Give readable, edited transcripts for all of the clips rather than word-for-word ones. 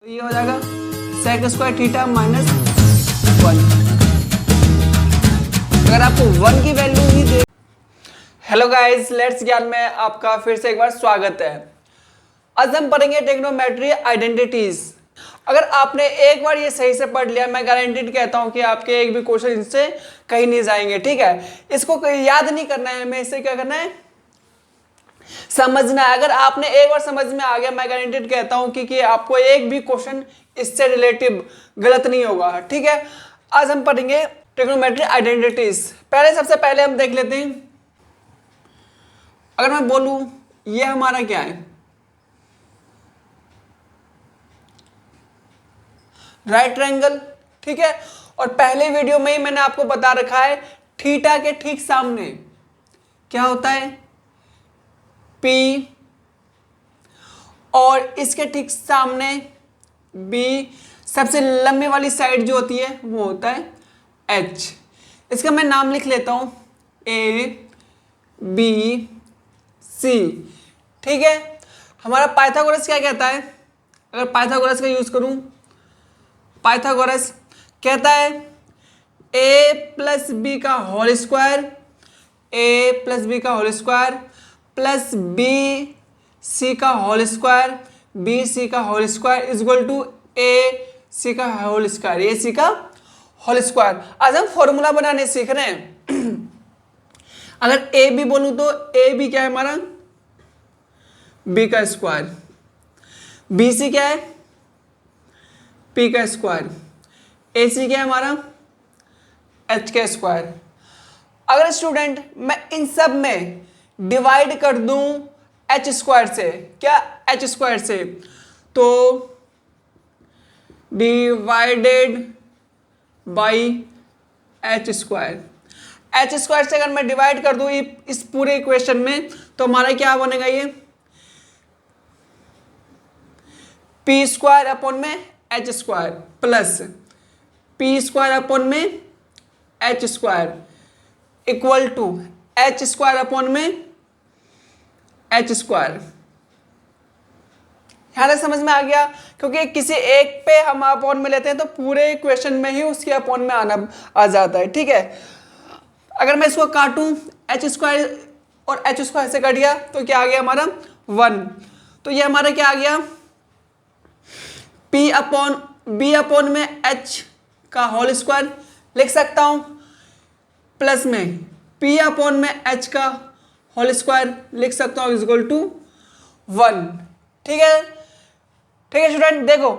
तो ये हो जाएगा सेक स्क्वायर थीटा माइनस 1। अगर आपको 1 की value he they. Hello guys, let's ज्ञान में आपका फिर से एक बार स्वागत है। आज हम पढ़ेंगे ट्रिग्नोमेट्री आइडेंटिटीज। अगर आपने एक बार ये सही से पढ़ लिया, मैं गारंटीड कहता हूं कि आपके एक भी क्वेश्चन इनसे कहीं नहीं जाएंगे। ठीक है, इसको याद नहीं करना है, हमें इससे क्या करना है, समझना है। अगर आपने एक बार समझ में आ गया, मैं गारंटीड कहता हूं कि आपको एक भी क्वेश्चन इससे रिलेटिव गलत नहीं होगा। ठीक है, आज हम पढ़ेंगे ट्रिग्नोमेट्री आइडेंटिटीज। सबसे पहले हम देख लेते हैं। अगर मैं बोलूं ये हमारा क्या है, राइट ट्रायंगल। ठीक है, और पहले वीडियो में ही मैंने आपको बता रखा है थीटा के ठीक सामने क्या होता है, P, और इसके ठीक सामने B, सबसे लंबी वाली साइड जो होती है वो होता है H। इसका मैं नाम लिख लेता हूं A, B, C। ठीक है, हमारा पाइथागोरस क्या कहता है, अगर पाइथागोरस का यूज करूं, पाइथागोरस कहता है A प्लस बी का whole square, A plus B का whole square plus B C का होल स्क्वायर, बी सी का whole square is equal to A C का होल स्क्वायर, ए सी का होल स्क्वायर। आज हम फॉर्मूला बनाने सीख रहे हैं। अगर ए बी बोलूं तो ए बी क्या है हमारा, बी का स्क्वायर, बी सी क्या है, पी का स्क्वायर, ए सी क्या है हमारा, एच का स्क्वायर। अगर स्टूडेंट मैं इन सब में डिवाइड कर दूं एच स्क्वायर से, क्या एच स्क्वायर से, तो divided by H square, H square से अगर मैं डिवाइड कर दूं इस पूरे इक्वेशन में, तो हमारा क्या बनेगा, ये पी स्क्वायर अपॉन में H square plus P square upon में H square equal to H square upon में एच स्क्वायर। यहां तक समझ में आ गया, क्योंकि किसी एक पे हम अपॉन में लेते हैं तो पूरे इक्वेशन में ही उसके अपॉन में आना आ जाता है। ठीक है, अगर मैं इसको काटूं एच स्क्वायर और एच स्क्वायर से कट गया तो क्या आ गया हमारा 1। तो ये हमारा क्या आ गया, पी अपॉन बी अपॉन में एच का होल स्क्वायर लिख सकता हूं, प्लस में पी अपॉन में एच का होल स्क्वायर लिख सकता हूं, इज इक्वल टू 1। ठीक है, ठीक है स्टूडेंट, देखो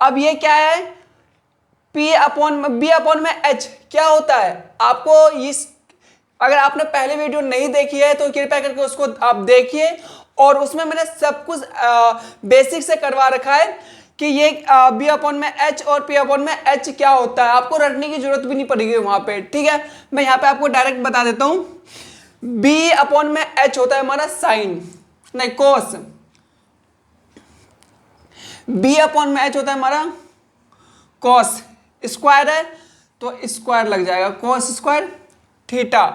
अब ये क्या है, P अपॉन B अपॉन में H क्या होता है, आपको इस, अगर आपने पहले वीडियो नहीं देखी है तो कृपया करके उसको आप देखिए, और उसमें मैंने सब कुछ बेसिक से करवा रखा है कि ये B अपॉन में H और P अपॉन में H क्या होता है, आपको रटने की जरूरत भी नहीं पड़ेगी वहां पे। ठीक है, मैं यहाँ पे आपको डायरेक्ट बता देता हूं, B अपॉन में H होता है हमारा साइन, नहीं कोस, B अपॉन में H होता है हमारा कॉस, स्क्वायर है तो स्क्वायर लग जाएगा, cos square theta.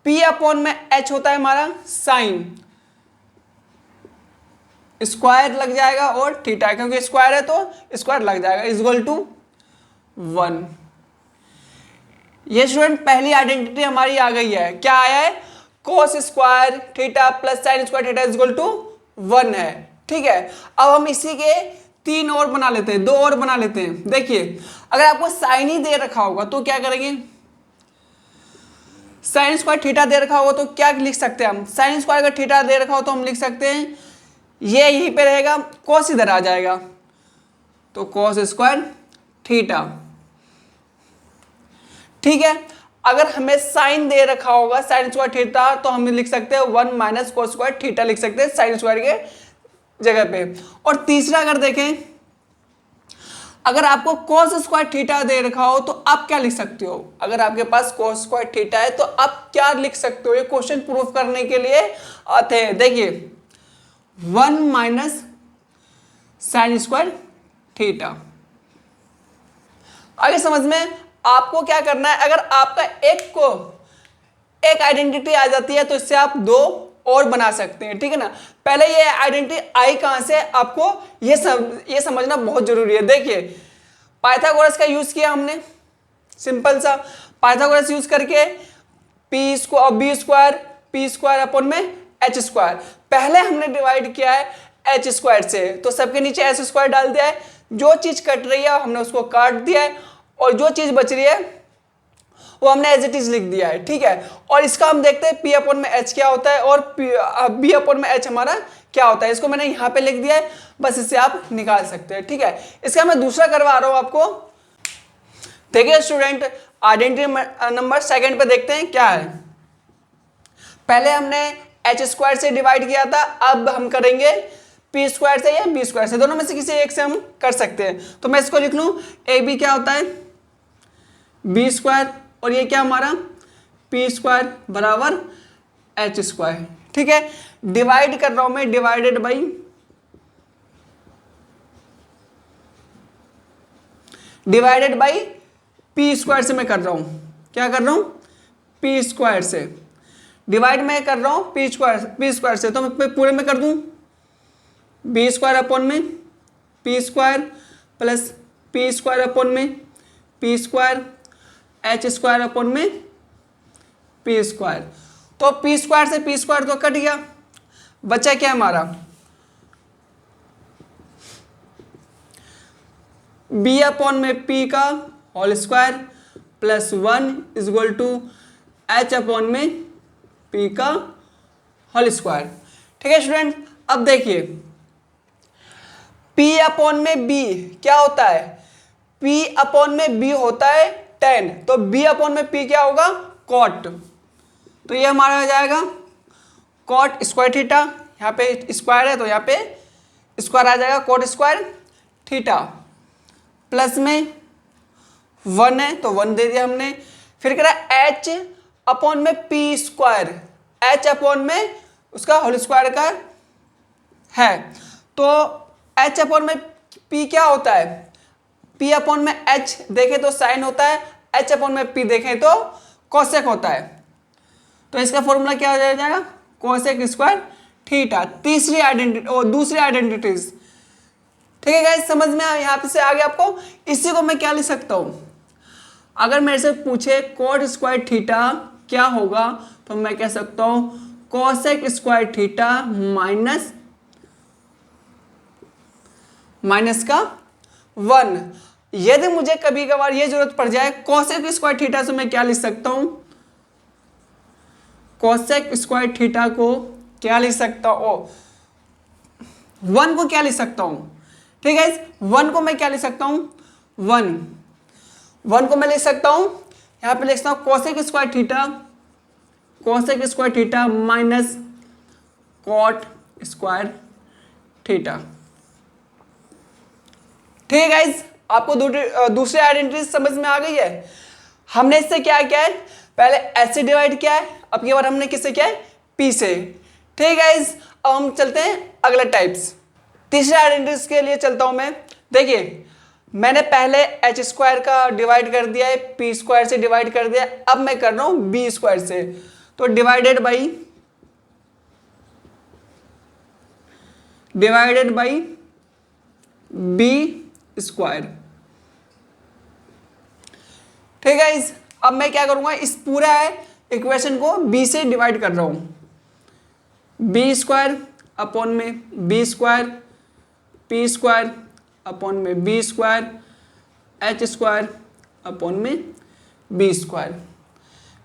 P upon में H होता है हमारा साइन, स्क्वायर लग जाएगा और थीटा, क्योंकि स्क्वायर है तो स्क्वायर लग जाएगा, इज इक्वल टू 1। ये स्टूडेंट पहली आइडेंटिटी हमारी आ गई है, क्या आया है, cos square theta plus sine square theta is equal to 1 है। ठीक है, अब हम इसी के 3 और बना लेते हैं, 2 और बना लेते हैं। देखिए अगर आपको साइन ही दे रखा होगा तो क्या करेंगे, साइन स्क्वायर थीटा दे रखा होगा तो क्या लिख सकते हैं हम, साइन स्क्वायर अगर थीटा दे रखा हो तो हम लिख सकते हैं ये यहीं पे रहेगा, कॉस इधर आ जाएगा, तो कॉस स्क्वायर थीटा। ठीक है, अगर हमें साइन दे रखा होगा साइन स्क्वायर थीटा तो हम लिख सकते हैं 1 माइनस कॉस स्क्वायर थीटा लिख सकते हैं साइन स्क्वायर के जगह पे। और तीसरा अगर देखें, अगर आपको कॉस स्क्वायर थीटा दे रखा हो तो आप क्या लिख सकते हो, अगर आपके पास कॉस स्क्वायर थीटा है तो आप क्या लिख सकते हो, ये क्वेश्चन प्रूफ करने के लिए आते हैं। देखिए 1 माइनस साइन स्क्वायर थीटा। आगे समझ में आपको क्या करना है, अगर आपका एक आइडेंटिटी आ जाती है तो इससे आप 2 और बना सकते हैं, ठीक है ना। पहले ये आइडेंटिटी आई कहाँ से, आपको ये समझना बहुत जरूरी है। देखिए पाइथागोरस का यूज किया हमने, सिंपल सा पाइथागोरस यूज करके बी स्क्वायर अपॉन में एच स्क्वायर, पहले हमने डिवाइड किया है एच स्क्वायर से, तो सबके नीचे एच स्क्वायर डाल दिया है, जो चीज कट रही है हमने उसको काट दिया है, और जो चीज बच रही है वो हमने एज इट इज लिख दिया है, ठीक है। और इसका हम देखते हैं पी अपॉन में एच क्या होता है और बी अपॉन में एच हमारा क्या होता है। इसको मैंने यहाँ पे लिख दिया है, बस इससे आप निकाल सकते हैं, ठीक है। इसका मैं दूसरा करवा रहा हूँ आपको। देखिए स्टूडेंट, आइडेंटिटी नंबर सेकंड पे देखते हैं क्या है। पहले हमने एच स्क्वायर से डिवाइड किया था, अब हम करेंगे पी स्क्वायर से या बी स्क्वायर से, दोनों में से किसी एक से हम कर सकते हैं। तो मैं इसको लिख लूँ, ए बी क्या होता है बी स्क्वायर, और ये क्या हमारा पी स्क्वायर बराबर एच स्क्वायर, ठीक है। डिवाइड कर रहा हूं मैं, डिवाइडेड बाई पी स्क्वायर से मैं कर रहा हूं, क्या कर रहा हूं पी स्क्वायर से, डिवाइड मैं कर रहा हूं पी स्क्वायर से, तो मैं पूरे में कर दूं बी स्क्वायर अपॉन में P square plus P square upon में P square H square upon में पी स्क्वायर। तो पी स्क्वायर से पी स्क्वायर तो कट गया, बचा क्या हमारा बी अपॉन में पी का whole square plus 1 is equal to H upon में पी का होल स्क्वायर, ठीक है स्टूडेंट। अब देखिए P अपॉन में B क्या होता है, P अपॉन में B होता है 10, तो B अपॉन में P क्या होगा कॉट, तो ये हमारा आ जाएगा कॉट स्क्वायर थीटा, यहाँ पे स्क्वायर है तो यहाँ पे स्क्वायर आ जाएगा कॉट स्क्वायर थीटा, प्लस में 1 है तो 1 दे दिया हमने, फिर कह रहा H अपॉन में P स्क्वायर, H अपॉन में उसका होल स्क्वायर का है, तो H अपॉन में P क्या होता है, P अपॉन में H देखें तो साइन होता है, H अपॉन में P देखें तो कोसेक होता है, तो इसका फॉर्मूला क्या हो जाएगा कोसेक स्क्वायर थीटा। तीसरी आइडेंटिटी और दूसरी आइडेंटिटीज, ठीक है गाइस, समझ में आया यहाँ से आगे आपको। इसी को मैं क्या लिख सकता हूँ, अगर मेरे से पूछे कोट स्क्वायर थीटा क्या होगा, तो मैं कह सकता हूँ कोसेक स्क्वायर थीटा माइनस का 1। यदि मुझे कभी कभार ये जरूरत पड़ जाए कोसेक स्क्वायर थीटा से, मैं क्या लिख सकता हूं कोसेक स्क्वायर थीटा को क्या लिख सकता हूं 1 को क्या लिख सकता हूं, ठीक है। 1 को मैं क्या लिख सकता हूं 1 को मैं लिख सकता हूं, यहां पे लिख सकता हूं cosec square theta minus cot square theta, ठीक है गाइज। आपको दूसरी आइडेंटिटी समझ में आ गई है। हमने इससे क्या किया है, पहले एच से डिवाइड किया है, अब की बार हमने किससे किया है पी से, ठीक है गाइज। अब हम चलते हैं अगले टाइप्स, तीसरे आइडेंटिटीज के लिए चलता हूं मैं। देखिए मैंने पहले एच स्क्वायर का डिवाइड कर दिया है, पी स्क्वायर से डिवाइड कर दिया, अब मैं कर रहा हूं बी स्क्वायर से, तो डिवाइडेड बाई बी स्क्वायर, ठीक है। अब मैं क्या करूंगा, इस पूरा इक्वेशन को b से डिवाइड कर रहा हूं, बी स्क्वायर अपॉन में B square P square upon में B square H square upon में बी स्क्वायर।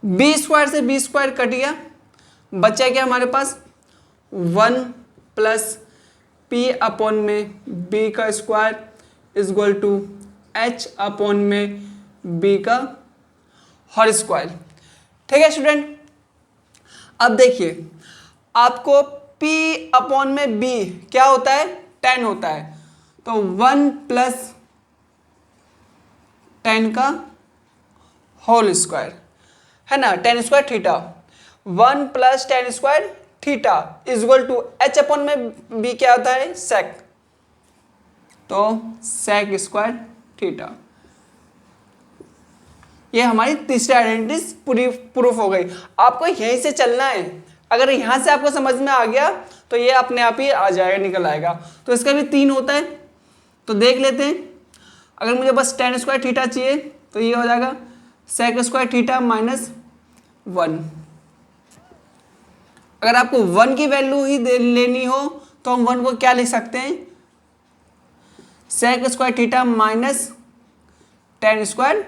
बी स्क्वायर से बी स्क्वायर कट गया, बचा क्या हमारे पास 1 प्लस पी अपॉन में बी का square is equal to H upon में बी का होल स्क्वायर, ठीक है स्टूडेंट। अब देखिए आपको p अपॉन में b क्या होता है 10 होता है, तो 1 प्लस 10 का होल स्क्वायर है ना, 10 square theta, 1 plus 10 square theta is equal to H upon में b क्या होता है सेक, तो सेक स्क्वायर थीटा। ये हमारी तीसरी आइडेंटिटी पूरी प्रूफ हो गई। आपको यहीं से चलना है, अगर यहाँ से आपको समझ में आ गया तो ये अपने आप ही आ जाएगा, निकल आएगा। तो इसका भी 3 होता है, तो देख लेते हैं। अगर मुझे बस tan स्क्वायर थीटा चाहिए तो ये हो जाएगा sec स्क्वायर थीटा माइनस 1। अगर आपको 1 की वैल्यू ही लेनी हो तो हम 1 को क्या लिख सकते हैं, sec square theta minus tan square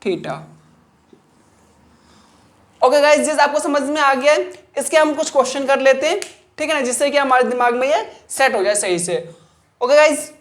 theta. Okay guys, जैसे आपको समझ में आ गया है, इसके हम कुछ क्वेश्चन कर लेते हैं, ठीक है ना, जिससे कि हमारे दिमाग में ये सेट हो जाए सही से। Okay guys,